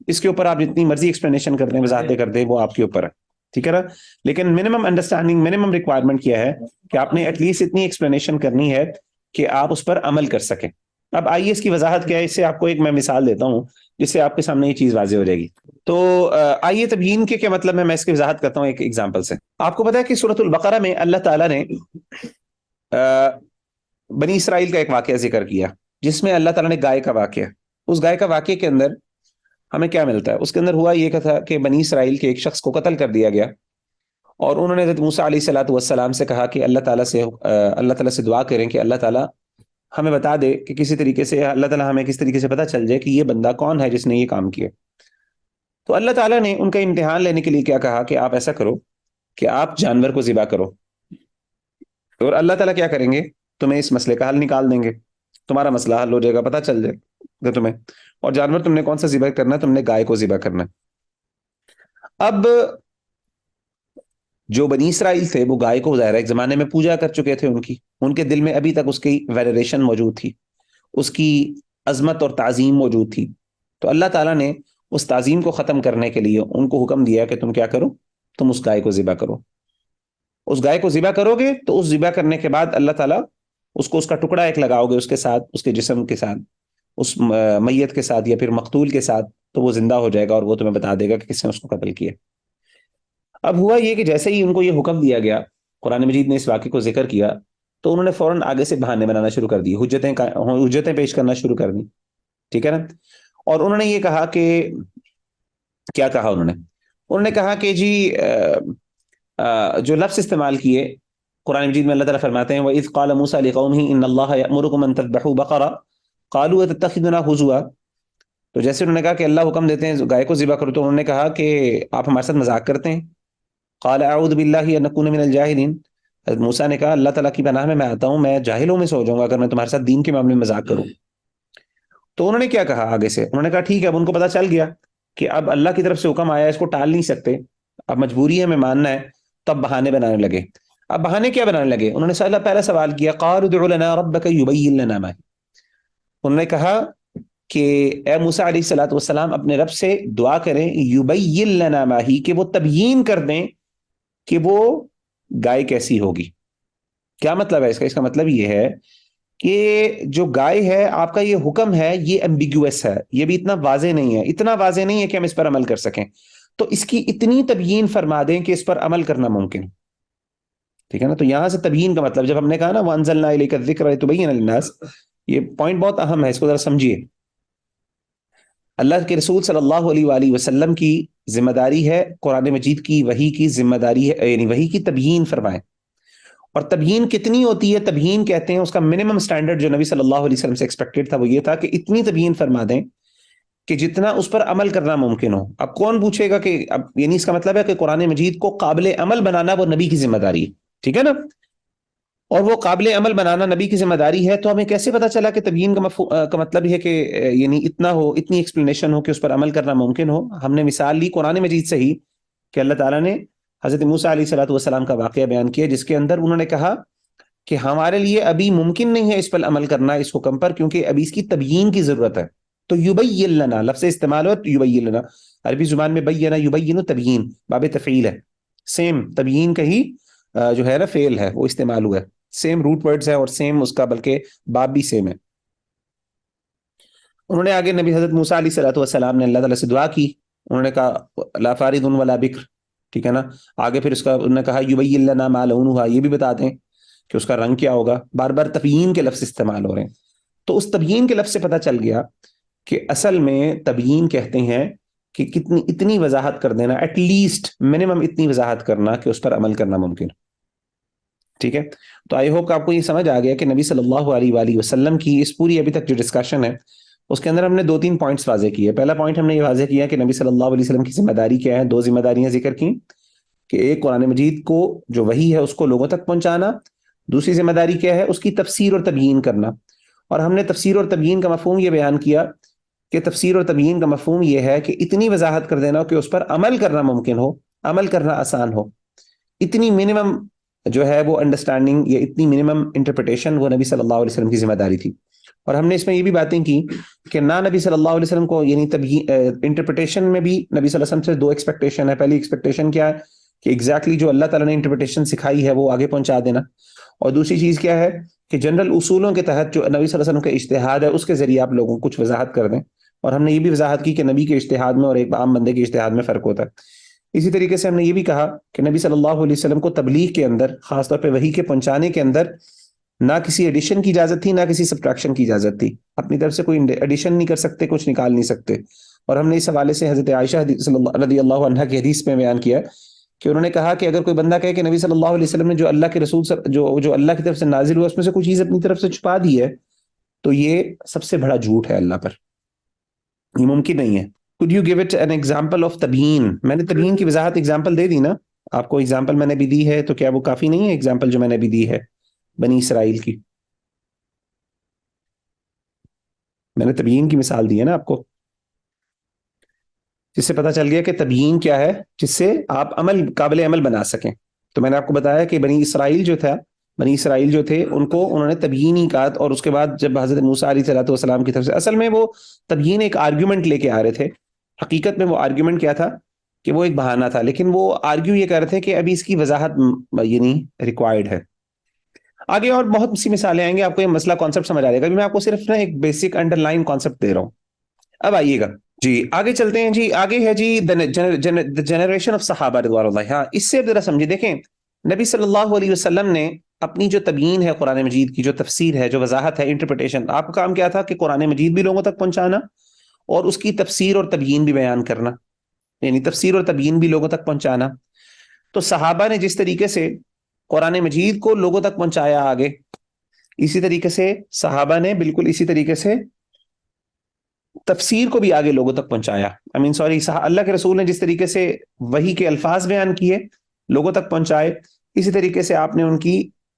اس کے اوپر آپ جتنی مرضی ایکسپلینیشن کر دیں، وضاحتیں کر دیں، وہ آپ کے اوپر ہے. ٹھیک ہے نا؟ لیکن منیمم انڈرسٹینڈنگ، منیمم ریکوائرمنٹ کیا ہے کہ آپ نے ایٹ لیسٹ اتنی ایکسپلینیشن کرنی ہے کہ آپ اس پر عمل کر سکیں. اب آئیے اس کی وضاحت کیا ہے. اس سے آپ کو ایک میں مثال دیتا ہوں جس سے آپ کے سامنے یہ چیز واضح ہو جائے گی. تو آئیے تبیین کے کیا مطلب ہے میں اس کی وضاحت کرتا ہوں ایک ایگزامپل سے. آپ کو پتا ہے کہ سورۃ البقرہ میں اللہ تعالیٰ نے بنی اسرائیل کا ایک واقعہ ذکر کیا، جس میں اللہ تعالیٰ نے گائے کا واقعہ. اس گائے کا واقعے کے اندر ہمیں کیا ملتا ہے؟ اس کے اندر ہوا یہ تھا کہ بنی اسرائیل کے ایک شخص کو قتل کر دیا گیا، اور انہوں نے حضرت موسیٰ علیہ الصلوۃ والسلام سے کہا کہ اللہ تعالیٰ سے دعا کریں کہ اللہ تعالیٰ ہمیں بتا دے کہ کسی طریقے سے، اللہ تعالیٰ ہمیں کس طریقے سے پتہ چل جائے کہ یہ بندہ کون ہے جس نے یہ کام کیا. تو اللہ تعالیٰ نے ان کا امتحان لینے کے لیے کیا کہا کہ آپ ایسا کرو کہ آپ جانور کو ذبح کرو، اور اللہ تعالیٰ کیا کریں گے؟ تمہیں اس مسئلے کا حل نکال دیں گے. تمہارا مسئلہ حل ہو جائے گا، پتہ چل جائے گا تمہیں. اور جانور تم نے کون سا ذبح کرنا ہے؟ تم نے گائے کو ذبح کرنا ہے. اب جو بنی اسرائیل تھے وہ گائے کو ظاہر ایک زمانے میں پوجا کر چکے تھے. ان کے دل میں ابھی تک اس کی وینریشن موجود تھی، اس کی عظمت اور تعظیم موجود تھی. تو اللہ تعالیٰ نے اس تعظیم کو ختم کرنے کے لیے ان کو حکم دیا کہ تم کیا کرو، تم اس گائے کو ذبح کرو. اس گائے کو ذبح کرو گے تو اس ذبح کرنے کے بعد اللہ تعالیٰ اس کو، اس کا ٹکڑا ایک لگاؤ گے اس کے ساتھ، اس کے جسم کے ساتھ، اس میت کے ساتھ یا پھر مقتول کے ساتھ، تو وہ زندہ ہو جائے گا اور وہ تمہیں بتا دے گا کہ کس نے اس کو قتل کیا. اب ہوا یہ کہ جیسے ہی ان کو یہ حکم دیا گیا، قرآن مجید نے اس واقعے کو ذکر کیا، تو انہوں نے فوراً آگے سے بہانے بنانا شروع کر دی، حجتیں پیش کرنا شروع کر دی. ٹھیک ہے نا؟ اور انہوں نے یہ کہا کہ کیا کہا انہوں نے کہا کہ جی جو لفظ استعمال کیے قرآن مجید میں، اللہ تعالیٰ فرماتے ہیں وَإِذْ قَالَ مُوسَىٰ لِقَوْمِهِ إِنَّ اللَّهَ يَأْمُرُكُمْ أَن تَذْبَحُوا بَقَرَةً قَالُوا أَتَتَّخِذُنَا هُزُوًا. تو جیسے انہوں نے کہا کہ اللہ حکم دیتے ہیں گائے کو ذبح کرو، تو انہوں نے کہا کہ آپ ہمارے ساتھ مذاق کرتے ہیں. قال اعوذ باللہ ان اکون من الجاہلین. حضرت موسیٰ نے کہا اللہ تعالیٰ کی پناہ میں آتا ہوں، میں جاہلوں میں سے ہو جاؤں گا اگر میں تمہارے ساتھ دین کے معاملے میں مذاق کروں. تو انہوں نے کیا کہا آگے سے؟ انہوں نے کہا ٹھیک ہے. اب ان کو پتا چل گیا کہ اب اللہ کی طرف سے حکم آیا، اس کو ٹال نہیں سکتے، اب مجبوری ہے ہمیں ماننا ہے. تو اب بہانے بنانے لگے. اب بہانے کیا بنانے لگے؟ انہوں نے پہلا سوال کیا قالوا ادع لنا ربک یبین لنا ما هی، انہوں نے کہا کہ اے موسیٰ علیہ الصلوۃ والسلام اپنے رب سے دعا کریں یبین لنا ما ہی، کہ وہ تبیین کر دیں کہ وہ گائے کیسی ہوگی۔ کیا مطلب ہے اس کا؟ اس کا مطلب یہ ہے کہ جو گائے ہے آپ کا یہ حکم ہے یہ ایمبیگوس ہے، یہ بھی اتنا واضح نہیں ہے، اتنا واضح نہیں ہے کہ ہم اس پر عمل کر سکیں، تو اس کی اتنی تبیین فرما دیں کہ اس پر عمل کرنا ممکن۔ ٹھیک ہے نا؟ تو یہاں سے تبیین کا مطلب، جب ہم نے کہا نا وَأَنزَلْنَا إِلَيْكَ الذِّكْرَ لِتُبَيِّنَ لِلنَّاسِ، یہ پوائنٹ بہت اہم ہے، اس کو ذرا سمجھیے۔ اللہ کے رسول صلی اللہ علیہ وآلہ وسلم کی ذمہ داری ہے قرآن مجید کی وحی کی ذمہ داری ہے، یعنی وحی کی تبیین فرمائیں۔ اور تبیین کتنی ہوتی ہے؟ تبیین کہتے ہیں اس کا منیمم سٹینڈرڈ جو نبی صلی اللہ علیہ وسلم سے ایکسپیکٹڈ تھا وہ یہ تھا کہ اتنی تبیین فرما دیں کہ جتنا اس پر عمل کرنا ممکن ہو۔ اب کون پوچھے گا کہ اب، یعنی اس کا مطلب ہے کہ قرآن مجید کو قابل عمل بنانا وہ نبی کی ذمہ داری ہے، ٹھیک ہے نا؟ اور وہ قابل عمل بنانا نبی کی ذمہ داری ہے، تو ہمیں کیسے پتا چلا کہ تبیین کا مطلب یہ ہے کہ یعنی اتنا ہو، اتنی ایکسپلینیشن ہو کہ اس پر عمل کرنا ممکن ہو؟ ہم نے مثال لی قرآن مجید سے ہی کہ اللہ تعالیٰ نے حضرت موسیٰ علیہ الصلوۃ والسلام کا واقعہ بیان کیا، جس کے اندر انہوں نے کہا کہ ہمارے لیے ابھی ممکن نہیں ہے اس پر عمل کرنا، اس حکم پر، کیونکہ ابھی اس کی تبیین کی ضرورت ہے۔ تو یبین لنا لفظ استعمال ہوا، یبین لنا، عربی زبان میں بینا یبین تبیین باب تفعیل ہے، سیم تبیین کا ہی جو ہے نا فعل ہے وہ استعمال ہوا ہے، سیم روٹ ورڈز ہے اور سیم اس کا بلکہ باب بھی سیم ہے۔ انہوں نے آگے نبی حضرت موسیٰ علیہ الصلوۃ والسلام نے اللہ تعالیٰ سے دعا کی، انہوں نے کہا لا فارض ولا بکر، ٹھیک ہے نا؟ آگے پھر اس کا انہوں نے کہا یبین لنا ما لونھا، یہ بھی بتا دیں کہ اس کا رنگ کیا ہوگا۔ بار بار تبیین کے لفظ استعمال ہو رہے ہیں، تو اس تبیین کے لفظ سے پتہ چل گیا کہ اصل میں تبیین کہتے ہیں کہ کتنی اتنی وضاحت کر دینا، ایٹ لیسٹ منیمم اتنی وضاحت کرنا کہ اس پر عمل کرنا ممکن۔ ٹھیک ہے؟ تو آئی ہوپ کہ آپ کو یہ سمجھ آ گیا کہ نبی صلی اللہ علیہ وآلہ وسلم کی اس پوری ابھی تک جو ڈسکشن ہے اس کے اندر ہم نے 2-3 پوائنٹس واضح کیے۔ پہلا پوائنٹ ہم نے یہ واضح کیا کہ نبی صلی اللہ علیہ وسلم کی ذمہ داری کیا ہے، 2 ذمہ داریاں ذکر کی کہ ایک قرآن مجید کو جو وحی ہے اس کو لوگوں تک پہنچانا، دوسری ذمہ داری کیا ہے، اس کی تفسیر اور تبیین کرنا۔ اور ہم نے تفسیر اور تبیین کا مفہوم یہ بیان کیا کہ تفسیر اور تبیین کا مفہوم یہ ہے کہ اتنی وضاحت کر دینا کہ اس پر عمل کرنا ممکن ہو، عمل کرنا آسان ہو، اتنی منیمم جو ہے وہ انڈرسٹینڈنگ یا اتنی منیمم انٹرپریٹیشن وہ نبی صلی اللہ علیہ وسلم کی ذمہ داری تھی۔ اور ہم نے اس میں یہ بھی باتیں کی کہ نہ نبی صلی اللہ علیہ وسلم کو یعنی انٹرپریٹیشن میں بھی نبی صلی اللہ علیہ وسلم سے 2 ایکسپیکٹیشن ہے۔ پہلی ایکسپیکٹیشن کیا ہے کہ ایگزیکٹلی جو اللہ تعالیٰ نے انٹرپریٹیشن سکھائی ہے وہ آگے پہنچا دینا، اور دوسری چیز کیا ہے کہ جنرل اصولوں کے تحت جو نبی صلی اللہ علیہ وسلم کا اجتہاد ہے اس کے ذریعے آپ لوگوں کو کچھ وضاحت کر دیں۔ اور ہم نے یہ بھی وضاحت کی کہ نبی کے اجتہاد میں اور ایک عام بندے کے اجتہاد میں فرق ہوتا ہے۔ اسی طریقے سے ہم نے یہ بھی کہا کہ نبی صلی اللہ علیہ وسلم کو تبلیغ کے اندر، خاص طور پہ وحی کے پہنچانے کے اندر، نہ کسی ایڈیشن کی اجازت تھی نہ کسی سبٹریکشن کی اجازت تھی، اپنی طرف سے کوئی ایڈیشن نہیں کر سکتے، کچھ نکال نہیں سکتے۔ اور ہم نے اس حوالے سے حضرت عائشہ رضی اللہ عنہا کی حدیث میں بیان کیا کہ انہوں نے کہا کہ اگر کوئی بندہ کہے کہ نبی صلی اللہ علیہ وسلم نے جو اللہ کے رسول جو اللہ کی طرف سے نازل ہوا اس میں سے کوئی چیز اپنی طرف سے چھپا دی ہے، تو یہ سب سے بڑا جھوٹ ہے اللہ پر، یہ ممکن نہیں ہے۔ Could you give it an example of تبیین؟ میں نے تبیین کی وضاحت ایگزامپل دے دی نا آپ کو، ایگزامپل میں نے بھی دی ہے، تو کیا وہ کافی نہیں ہے ایگزامپل جو میں نے بھی دی ہے بنی اسرائیل کی؟ میں نے تبیین کی مثال دی ہے نا آپ کو، جس سے پتہ چل گیا کہ تبیین کیا ہے، جس سے آپ قابل عمل بنا سکیں۔ تو میں نے آپ کو بتایا کہ بنی اسرائیل جو تھے ان کو انہوں نے تبیین ہی کہا، اور اس کے بعد جب حضرت موسیٰ علیہ السلام کی طرف سے، اصل میں وہ تبیین ایک آرگیومنٹ لے کے آ رہے تھے، حقیقت میں وہ آرگیومنٹ کیا تھا کہ وہ ایک بہانہ تھا، لیکن وہ آرگیو یہ کر رہے تھے کہ ابھی اس کی وضاحت یعنی ریکوائرڈ ہے۔ آگے اور بہت سی مثالیں آئیں گے، آپ کو یہ مسئلہ کانسیپٹ سمجھ آ جائے گا، ابھی میں آپ کو صرف نا ایک بیسک انڈر لائن کانسیپٹ دے رہا ہوں۔ اب آئیے گا جی، آگے چلتے ہیں جی، آگے ہے جی جنریشن آف صحابہ رضوان اللہ۔ ہاں، اس سے ذرا سمجھے، دیکھیں نبی صلی اللہ علیہ وسلم نے اپنی جو تبیین ہے قرآن مجید کی، جو تفسیر ہے، جو وضاحت ہے، انٹرپریٹیشن، آپ کا کام کیا تھا کہ قرآن مجید بھی لوگوں تک پہنچانا اور اس کی تفسیر اور تبیین بھی بیان کرنا، یعنی تفسیر اور تبیین بھی لوگوں تک پہنچانا۔ تو صحابہ نے جس طریقے سے قرآن مجید کو لوگوں تک پہنچایا آگے، اسی طریقے سے صحابہ نے بالکل اسی طریقے سے تفسیر کو بھی آگے لوگوں تک پہنچایا۔ اللہ کے رسول نے جس طریقے سے وحی کے الفاظ بیان کیے، لوگوں تک پہنچائے، اسی طریقے سے آپ نے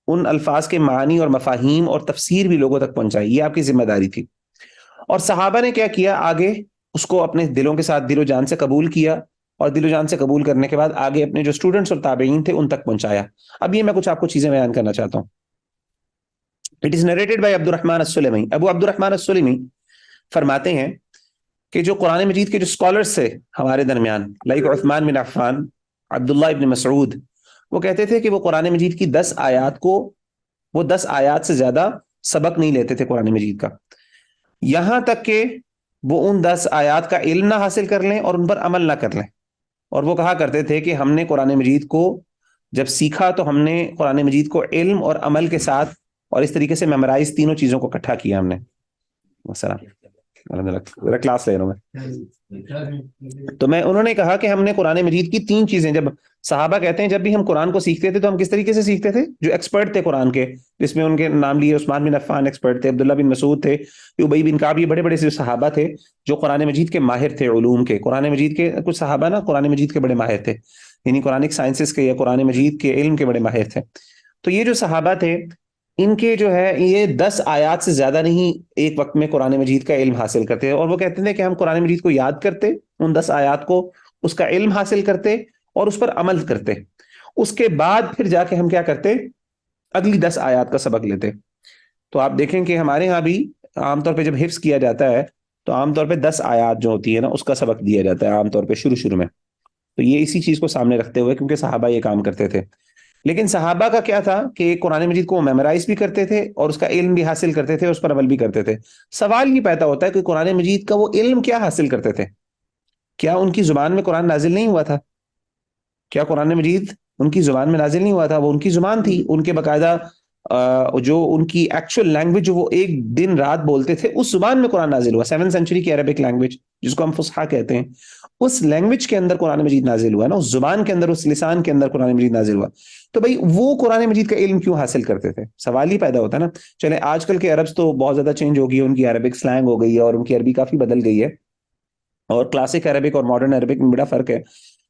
ان الفاظ کے معنی اور مفاہیم اور تفسیر بھی لوگوں تک پہنچائی، یہ آپ کی ذمہ داری تھی۔ اور صحابہ نے کیا کیا، آگے اس کو اپنے دلوں کے ساتھ دل و جان سے قبول کیا اور دل و جان سے قبول کرنے کے بعد آگے اپنے جو اسٹوڈنٹس اور تابعین تھے ان تک پہنچایا. اب یہ میں کچھ آپ کو چیزیں بیان کرنا چاہتا ہوں. اٹ از نریٹڈ بائی عبد الرحمن السلمی. ابو عبد الرحمن السلمی فرماتے ہیں کہ جو قرآن مجید کے جو اسکالرس تھے ہمارے درمیان، لائک عثمان بن عفان، عبداللہ ابن مسعود، وہ کہتے تھے کہ وہ قرآن مجید کی 10 آیات کو، وہ 10 آیات سے زیادہ سبق نہیں لیتے تھے قرآن مجید کا، یہاں تک کہ وہ ان 10 آیات کا علم نہ حاصل کر لیں اور ان پر عمل نہ کر لیں. اور وہ کہا کرتے تھے کہ ہم نے قرآن مجید کو جب سیکھا تو ہم نے قرآن مجید کو علم اور عمل کے ساتھ اور اس طریقے سے میمورائز تینوں چیزوں کو اکٹھا کیا ہم نے. ذرا کلاس لے رہا ہوں میں. تو انہوں نے کہا کہ ہم نے قرآن مجید کی 3 چیزیں، جب صحابہ کہتے ہیں جب بھی ہم قرآن کو سیکھتے تھے تو ہم کس طریقے سے سیکھتے تھے؟ جو ایکسپرٹ تھے قرآن کے، جس میں ان کے نام لیے عثمان بن عفان ایکسپرٹ تھے، عبداللہ بن مسعود تھے، ابی بن کعب، یہ بڑے بڑے سے صحابہ تھے جو قرآن مجید کے ماہر تھے، علوم کے. قرآن مجید کے کچھ صحابہ نا قرآن مجید کے بڑے ماہر تھے، یعنی قرآنک سائنسز کے یا قرآن مجید کے علم کے بڑے ماہر تھے. تو یہ جو صحابہ تھے ان کے جو ہے یہ 10 آیات سے زیادہ نہیں ایک وقت میں قرآن مجید کا علم حاصل کرتے، اور وہ کہتے تھے کہ ہم قرآن مجید کو یاد کرتے، ان 10 آیات کو، اس کا علم حاصل کرتے اور اس پر عمل کرتے. اس کے بعد پھر جا کے ہم کیا کرتے؟ اگلی 10 آیات کا سبق لیتے. تو آپ دیکھیں کہ ہمارے ہاں بھی عام طور پہ جب حفظ کیا جاتا ہے تو عام طور پہ 10 آیات جو ہوتی ہے نا اس کا سبق دیا جاتا ہے عام طور پہ شروع میں. تو یہ اسی چیز کو سامنے رکھتے ہوئے، کیونکہ صحابہ یہ کام کرتے تھے. لیکن صحابہ کا کیا تھا کہ قرآن مجید کو میمورائز بھی کرتے تھے اور اس کا علم بھی حاصل کرتے تھے، اس پر عمل بھی کرتے تھے. سوال یہ پیدا ہوتا ہے کہ قرآن مجید کا وہ علم کیا حاصل کرتے تھے؟ کیا ان کی زبان میں قرآن نازل نہیں ہوا تھا؟ کیا قرآن مجید ان کی زبان میں نازل نہیں ہوا تھا؟ وہ ان کی زبان تھی، ان کے باقاعدہ جو ان کی ایکچوئل لینگویج جو وہ ایک دن رات بولتے تھے اس زبان میں قرآن نازل ہوا. 7 سینچری کی عربک لینگویج جس کو ہم فصحا کہتے ہیں، اس لینگویج کے اندر قرآن مجید نازل ہوا نا، اس زبان کے اندر، اس لسان کے اندر قرآن مجید نازل ہوا. تو بھائی وہ قرآن مجید کا علم کیوں حاصل کرتے تھے؟ سوال ہی پیدا ہوتا ہے نا. چلے آج کل کے عربس تو بہت زیادہ چینج ہو گئی ہے، ان کی عربک سلینگ ہو گئی ہے اور ان کی عربی کافی بدل گئی ہے، اور کلاسک عربک اور ماڈرن عربک میں بڑا فرق ہے.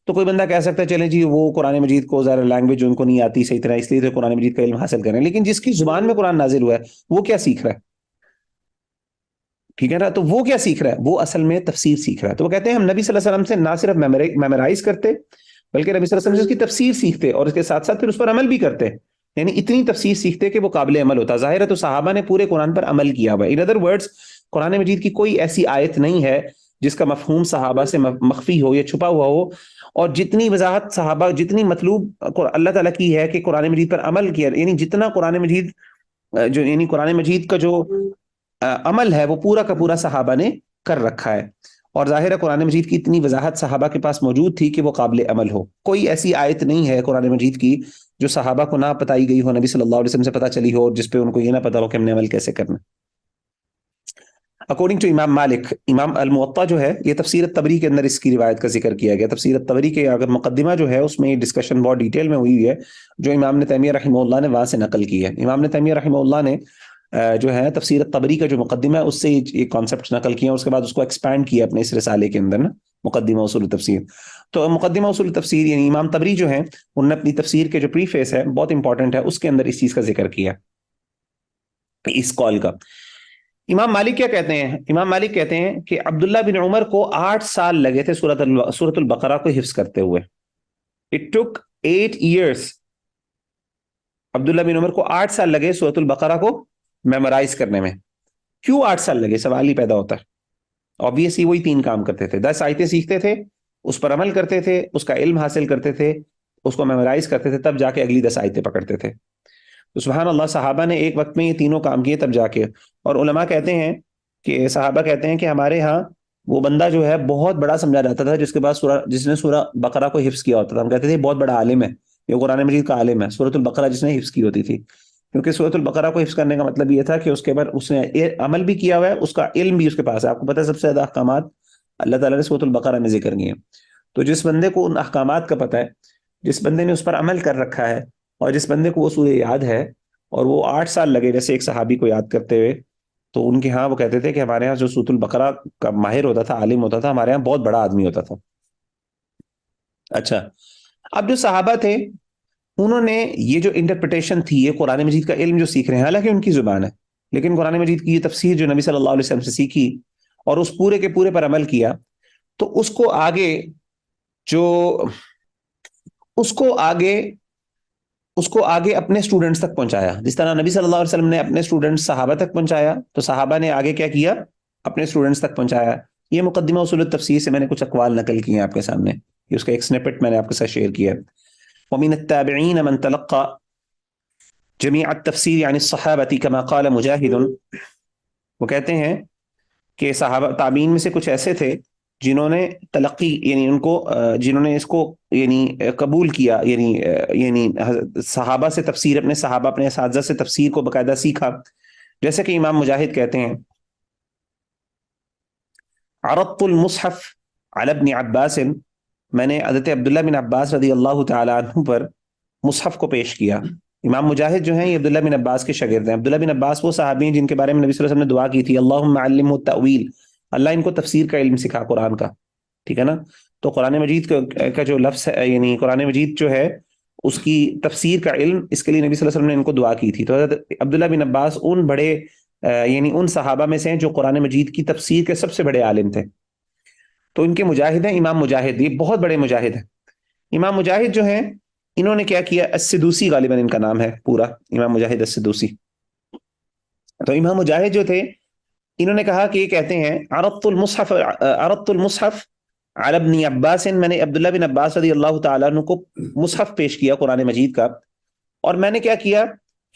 تو کوئی بندہ کہہ سکتا ہے چلیں جی وہ قرآن مجید کو ذرا لینگویج ان کو نہیں آتی صحیح طرح، اس لیے تو قرآن مجید کا علم حاصل کریں. لیکن جس کی زبان میں قرآن نازل ہوا ہے وہ کیا سیکھ رہا ہے؟ ٹھیک ہے نا، تو وہ کیا سیکھ رہا ہے؟ وہ اصل میں تفسیر سیکھ رہا ہے. تو وہ کہتے ہیں ہم نبی صلی اللہ علیہ وسلم سے نہ صرف میمورائز کرتے بلکہ نبی صلی اللہ علیہ وسلم سے اس کی تفسیر سیکھتے اور اس کے ساتھ ساتھ پھر اس پر عمل بھی کرتے، یعنی اتنی تفسیر سیکھتے کہ وہ قابل عمل ہوتا. ظاہر ہے تو صحابہ نے پورے قرآن پر عمل کیا ہوا ہے. ان ادر ورڈز قرآن مجید کی کوئی ایسی آیت نہیں ہے جس کا مفہوم صحابہ سے مخفی ہو یا چھپا ہوا ہو، اور جتنی وضاحت صحابہ، جتنی مطلوب اللہ تعالیٰ کی ہے کہ قرآن مجید پر عمل کیا، یعنی جتنا قرآن مجید جو، یعنی قرآن مجید کا جو عمل ہے وہ پورا کا پورا صحابہ نے کر رکھا ہے. اور ظاہر ہے قرآن مجید کی اتنی وضاحت صحابہ کے پاس موجود تھی کہ وہ قابل عمل ہو. کوئی ایسی آیت نہیں ہے قرآن مجید کی جو صحابہ کو نہ بتائی گئی ہو، نبی صلی اللہ علیہ وسلم سے پتہ چلی ہو، جس پہ ان کو یہ نہ پتا ہو کہ ہم نے عمل کیسے کرنا. اکارڈنگ ٹو امام مالک، امام الموطا جو ہے، یہ تفسیر الطبری کے اندر اس کی روایت کا ذکر کیا گیا. تفسیر الطبری کے اگر مقدمہ جو ہے اس میں یہ ڈسکشن بہت ڈیٹیل میں ہوئی ہے جو امام نے تیمیہ رحمہ اللہ نے وہاں سے نقل کی ہے. امام نے تیمیہ رحمہ اللہ نے جو ہے تفسیر الطبری کا جو مقدمہ ہے اس سے یہ کانسیپٹ نقل کیا، اس کے بعد اس کو ایکسپینڈ کیا اپنے اس رسالے کے اندر نا، مقدمہ اصول التفسیر. تو مقدمہ اصول التفسیر یعنی امام طبری جو ہیں انہوں نے اپنی تفسیر کے جو پریفیس ہے بہت امپورٹنٹ ہے، اس کے اندر اس چیز کا ذکر کیا اس کال کا. امام مالک کیا کہتے ہیں؟ امام مالک کہتے ہیں کہ عبداللہ بن عمر کو 8 سال لگے تھے سورۃ البقرہ کو حفظ کرتے ہوئے. It took 8 years. عبداللہ بن عمر کو 8 سال لگے سورۃ البقرہ کو میمورائز کرنے میں. کیوں 8 سال لگے؟ سوال ہی پیدا ہوتا ہے. obviously وہی 3 کام کرتے تھے، 10 آیتیں سیکھتے تھے، اس پر عمل کرتے تھے، اس کا علم حاصل کرتے تھے، اس کو میمورائز کرتے تھے، تب جا کے اگلی 10 آیتیں پکڑتے تھے. تو سبحان اللہ، صحابہ نے ایک وقت میں یہ تینوں کام کیے تب جا کے. اور علماء کہتے ہیں کہ صحابہ کہتے ہیں کہ ہمارے ہاں وہ بندہ جو ہے بہت بڑا سمجھا جاتا تھا جس کے بعد جس نے سورہ بقرہ کو حفظ کیا ہوتا تھا. ہم کہتے تھے بہت بڑا عالم ہے، یہ قرآن مجید کا عالم ہے، سورۃ البقرہ جس نے حفظ کی ہوتی تھی. کیونکہ سورۃ البقرہ کو حفظ کرنے کا مطلب یہ تھا کہ اس کے بعد اس نے عمل بھی کیا ہوا ہے، اس کا علم بھی اس کے پاس ہے. آپ کو پتہ ہے سب سے زیادہ احکامات اللہ تعالیٰ نے سورۃ البقرہ میں ذکر کیے ہیں. تو جس بندے کو ان احکامات کا پتہ ہے، جس بندے نے اس پر عمل کر رکھا ہے، اور جس بندے کو وہ سورہ یاد ہے، اور وہ 8 سال لگے جیسے ایک صحابی کو یاد کرتے ہوئے، تو ان کے ہاں وہ کہتے تھے کہ ہمارے ہاں جو سورۃ البقرہ کا ماہر ہوتا تھا، عالم ہوتا تھا، ہمارے ہاں بہت بڑا آدمی ہوتا تھا. اچھا، اب جو صحابہ تھے انہوں نے یہ جو انٹرپریٹیشن تھی، یہ قرآن مجید کا علم جو سیکھ رہے ہیں، حالانکہ ان کی زبان ہے، لیکن قرآن مجید کی یہ تفسیر جو نبی صلی اللہ علیہ وسلم سے سیکھی اور اس پورے کے پورے پر عمل کیا، تو اس کو آگے جو اس کو آگے اپنے اسٹوڈنٹس تک پہنچایا. جس طرح نبی صلی اللہ علیہ وسلم نے اپنے اسٹوڈنٹس صحابہ تک پہنچایا تو صحابہ نے آگے کیا کیا, اپنے اسٹوڈنٹس تک پہنچایا. یہ مقدمہ اصول التفسیر سے میں نے کچھ اقوال نقل کیے ہیں آپ کے سامنے, یہ اس کا ایک سنپٹ میں نے آپ کے ساتھ شیئر کیا. ومن التابعین من تلقى جميع التفسیر عن الصحابہ كما قال مجاہد. وہ کہتے ہیں کہ صحابہ تابعین میں سے کچھ ایسے تھے جنہوں نے تلقی یعنی ان کو جنہوں نے اس کو یعنی قبول کیا, یعنی صحابہ سے تفسیر, اپنے صحابہ اپنے اساتذہ سے تفسیر کو باقاعدہ سیکھا. جیسے کہ امام مجاہد کہتے ہیں عرضت المصحف على ابن عباس, میں نے حضرت عبداللہ بن عباس رضی اللہ تعالی عنہ پر مصحف کو پیش کیا. امام مجاہد جو ہیں یہ عبداللہ بن عباس کے شاگرد ہیں. عبداللہ بن عباس وہ صحابی ہیں جن کے بارے میں نبی صلی اللہ علیہ وسلم نے دعا کی تھی اللہم علمہ التأویل, اللہ ان کو تفسیر کا علم سکھا قرآن کا. ٹھیک ہے نا. تو قرآن مجید کا جو لفظ ہے, یعنی قرآن مجید جو ہے اس کی تفسیر کا علم, اس کے لیے نبی صلی اللہ علیہ وسلم نے ان کو دعا کی تھی. تو حضرت عبداللہ بن عباس ان بڑے یعنی ان صحابہ میں سے ہیں جو قرآن مجید کی تفسیر کے سب سے بڑے عالم تھے. تو ان کے مجاہد ہیں امام مجاہد, یہ بہت بڑے مجاہد ہیں. امام مجاہد جو ہیں انہوں نے کیا کیا, السدوسی غالباً ان کا نام ہے پورا, امام مجاہد السدوسی. تو امام مجاہد جو تھے انہوں نے کہا کہ یہ کہتے ہیں عرضت المصحف علی ابن عباس, میں نے عبداللہ بن عباس رضی اللہ تعالیٰ عنہ کو مصحف پیش کیا قرآن مجید کا, اور میں نے کیا کیا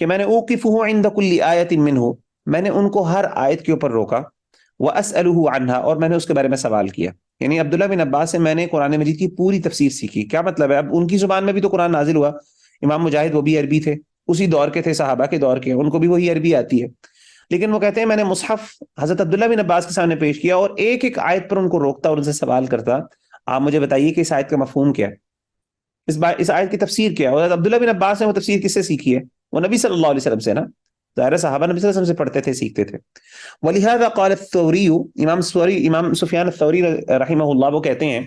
کہ میں نے اوقفہ عند کل آیت منہ, میں نے ان کو ہر آیت کے اوپر روکا, واسألہ عنہا, اور میں نے اس کے بارے میں سوال کیا. یعنی عبداللہ بن عباس سے میں نے قرآن مجید کی پوری تفسیر سیکھی. کیا مطلب ہے, اب ان کی زبان میں بھی تو قرآن نازل ہوا. امام مجاہد وہ بھی عربی تھے, اسی دور کے تھے, صحابہ کے دور کے, ان کو بھی وہی عربی آتی ہے. لیکن وہ کہتے ہیں میں نے مصحف حضرت عبداللہ بن عباس کے سامنے پیش کیا اور ایک ایک آیت پر ان کو روکتا اور ان سے سوال کرتا, آپ مجھے بتائیے کہ اس آیت کا مفہوم کیا ہے, اس آیت کی تفسیر کیا ہے. اور عبداللہ بن عباس نے وہ تفسیر کس سے سیکھی ہے, وہ نبی صلی اللہ علیہ وسلم سے نا, ظاہر صحابہ نبی صلی اللہ علیہ وسلم سے پڑھتے تھے, سیکھتے تھے. ولہذا قال الثوری, امام سفیان الثوری رحمہ اللہ وہ کہتے ہیں,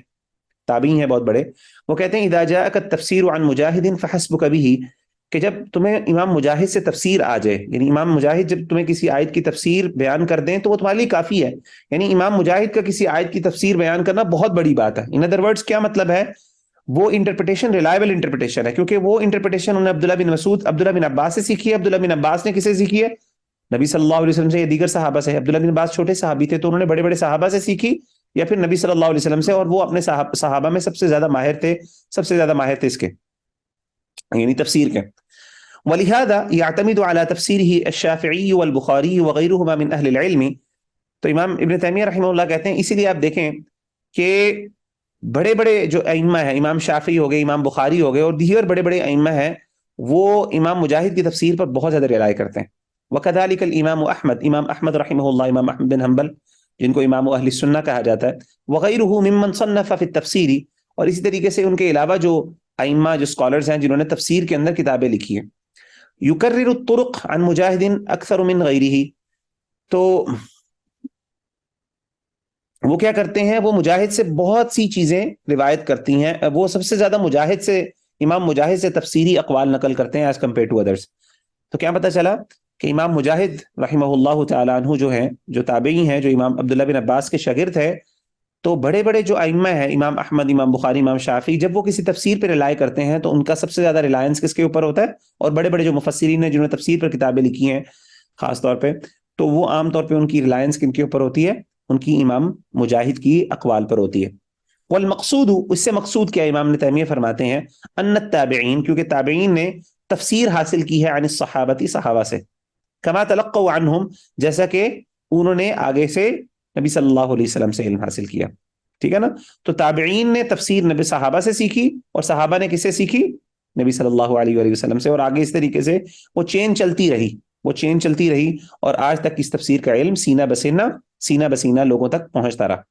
تابعی ہیں بہت بڑے, وہ کہتے ہیں اذا جاءک التفسیر عن مجاہد فحسبک به, کہ جب تمہیں امام مجاہد سے تفسیر آ جائے, یعنی امام مجاہد جب تمہیں کسی آیت کی تفسیر بیان کر دیں تو وہ تمہارے لیے کافی ہے. یعنی امام مجاہد کا کسی آیت کی تفسیر بیان کرنا بہت بڑی بات ہے. ان ادر ورڈز کیا مطلب ہے, وہ انٹرپریٹیشن ریلائبل انٹرپریٹیشن ہے, کیونکہ وہ انٹرپریٹیشن انہوں نے عبداللہ بن عباس سے سیکھی ہے. عبداللہ بن عباس نے کسے سیکھی ہے, نبی صلی اللہ علیہ وسلم سے یا دیگر صحابہ سے. عبداللہ بن عباس چھوٹے صحابی تھے تو انہوں نے بڑے بڑے صحابہ سے سیکھی, یا پھر نبی صلی اللہ علیہ وسلم سے, اور وہ اپنے صحابہ میں سب سے زیادہ ماہر تھے اس کے یعنی تفسیر کے. ولہذا يعتمد على تفسیره الشافعی والبخاری وغیرهما من اہل العلم. تو امام ابن تیمیہ رحمہ اللہ کہتے ہیں اسی لیے آپ دیکھیں کہ بڑے بڑے جو ائمہ ہیں, امام شافعی ہو گئے, امام بخاری ہو گئے, اور دیگر بڑے بڑے ائمہ ہیں, وہ امام مجاہد کی تفسیر پر بہت زیادہ رعایت کرتے ہیں. وکذالک الامام احمد, امام احمد رحمہ اللہ, امام احمد بن حنبل جن کو امام اہل السنہ کہا جاتا ہے, وغیرہ ممن صنف فی التفسیر, اور اسی طریقے سے ان کے علاوہ جو ائمہ جو اسکالرز ہیں جنہوں نے تفسیر کے اندر کتابیں لکھی ہیں, یکرر الطرق عن مجاہد اکثر من غیرہ, تو وہ کیا کرتے ہیں, وہ مجاہد سے بہت سی چیزیں روایت کرتی ہیں, وہ سب سے زیادہ امام مجاہد سے تفسیری اقوال نقل کرتے ہیں ایز کمپیئر ٹو ادرس. تو کیا پتہ چلا کہ امام مجاہد رحمہ اللہ تعالیٰ عنہ جو ہیں, جو تابعی ہیں, جو امام عبداللہ بن عباس کے شاگرد ہیں, تو بڑے بڑے جو ائمہ ہیں, امام احمد, امام بخاری, امام شافعی, جب وہ کسی تفسیر پہ ریلائی کرتے ہیں تو ان کا سب سے زیادہ ریلائنس کس کے اوپر ہوتا ہے, اور بڑے بڑے جو مفسرین ہیں جنہوں نے تفسیر پر کتابیں لکھی ہیں خاص طور پہ, تو وہ عام طور پہ ان کی ریلائنس کن کے اوپر ہوتی ہے, ان کی امام مجاہد کی اقوال پر ہوتی ہے. والمقصود, اس سے مقصود کیا, امام تیمیہ فرماتے ہیں ان التابعین, کیونکہ تابعین نے تفسیر حاصل کی ہے عن الصحابتی, صحابہ سے, کما تلقوا عنہم, جیسا کہ انہوں نے آگے سے نبی صلی اللہ علیہ وسلم سے علم حاصل کیا. ٹھیک ہے نا. تو تابعین نے تفسیر نبی صحابہ سے سیکھی, اور صحابہ نے کس سے سیکھی, نبی صلی اللہ علیہ وآلہ وسلم سے, اور آگے اس طریقے سے وہ چین چلتی رہی, اور آج تک اس تفسیر کا علم سینہ بسینہ لوگوں تک پہنچتا رہا.